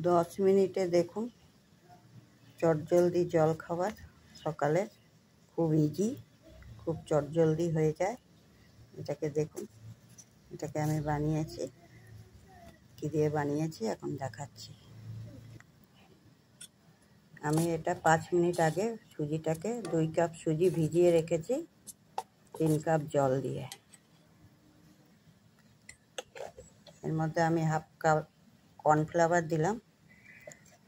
10 মিনিটে দেখুন চটজলদি জল খাবার সকালে, খুব ইজি, খুব চটজলদি হয়ে যায়। এটাকে দেখুন, এটাকে আমি বানিয়েছি, কী দিয়ে বানিয়েছি এখন দেখাচ্ছি। আমি এটা 5 মিনিট আগে সুজিটাকে 2 কাপ সুজি ভিজিয়ে রেখেছি 3 কাপ জল দিয়ে। এর মধ্যে আমি হাফ কাপ কর্নফ্লাওয়ার দিলাম,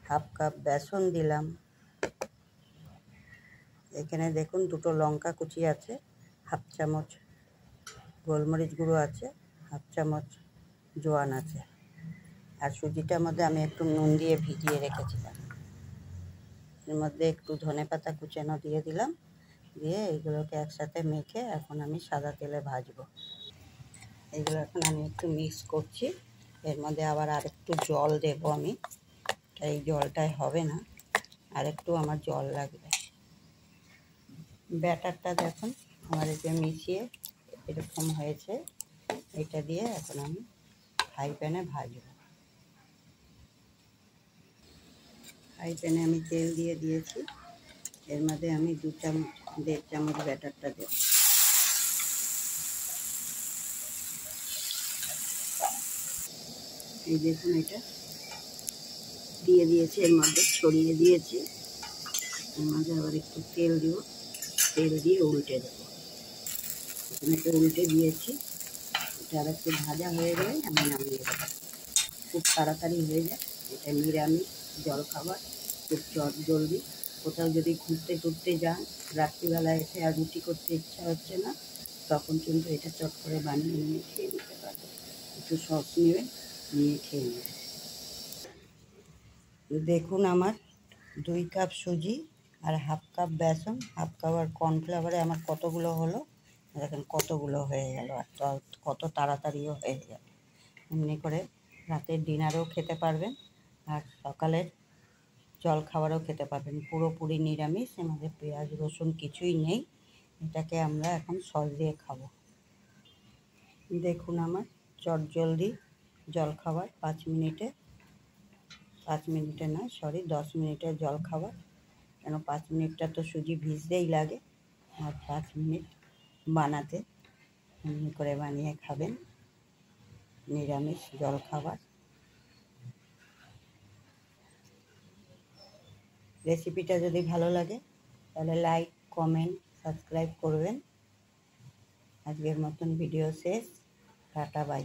হাফ কাপ বেসন দিলাম, এখানে দেখুন 2টো লঙ্কা কুচি আছে, হাফ চামচ গোলমরিচ গুঁড়ো আছে, হাফ চামচ জোয়ান আছে, আর সুজিটার মধ্যে আমি একটু নুন দিয়ে ভিজিয়ে রেখেছিলাম। এর মধ্যে একটু ধনেপাতা কুচানো দিয়ে দিলাম, দিয়ে এইগুলোকে একসাথে মেখে এখন আমি সাদা তেলে ভাজবো। এইগুলো এখন আমি একটু মিক্স করছি। এর মধ্যে আবার আরেকটু জল দেবো আমি, এই জলটাই হবে না, আরেকটু আমার জল লাগবে। ব্যাটারটা দেখুন আমার এতে মিশিয়ে এরকম হয়েছে। এটা দিয়ে এখন আমি ফ্রাই প্যানে ভাজবো। ফ্রাই প্যানে আমি তেল দিয়ে দিয়েছি, এর মধ্যে আমি 1.5 চামচ ব্যাটারটা দেব। এই দেখুন এটা দিয়ে দিয়েছি, এর মধ্যে ছড়িয়ে দিয়েছি। এর মধ্যে আবার একটু তেল দিব, তেল দিয়ে উল্টে দেবো। এখানে তো উল্টে দিয়েছি, এটা আর একটু ভাজা হয়ে গেলে আমি নামিয়ে দেবো। খুব তাড়াতাড়ি হয়ে যায়, এটা নিরামিষ জলখাবার, খুব জলদি। কোথাও যদি ঘুরতে টুরতে যান, রাত্রিবেলা এসে আর রুটি করতে ইচ্ছা হচ্ছে না, তখন কিন্তু এটা চট করে বানিয়ে নিয়ে খেয়ে নিতে পারবে। একটু সস নেবেন, নিয়ে খেয়ে নেবেন। দেখুন আমার 2 কাপ সুজি আর হাফ কাপ বেসন, হাফ কাপ আর কর্নফ্লাওয়ারে আমার কতগুলো হলো দেখেন, কতগুলো হয়ে গেল, আর কত তাড়াতাড়িও হয়ে গেল। এমনি করে রাতের ডিনারেও খেতে পারবেন, আর সকালের জল খাবারও খেতে পারবেন। পুরোপুরি নিরামিষ, এর মধ্যে পেঁয়াজ রসুন কিছুই নেই। এটাকে আমরা এখন সস দিয়ে খাবো। দেখুন আমার চটজলদি জলখাবার 5 মিনিটে, 5 মিনিটে না, সরি 10 মিনিটের জলখাবার। কেন 5 মিনিটটা তো সুজি ভিজতেই লাগে, আর 5 মিনিট বানাতে। এমনি করে বানিয়ে খাবেন নিরামিষ জলখাবার। রেসিপিটা যদি ভালো লাগে তাহলে লাইক, কমেন্ট, সাবস্ক্রাইব করবেন। আজকের মতন ভিডিও শেষ, টাটা বাই।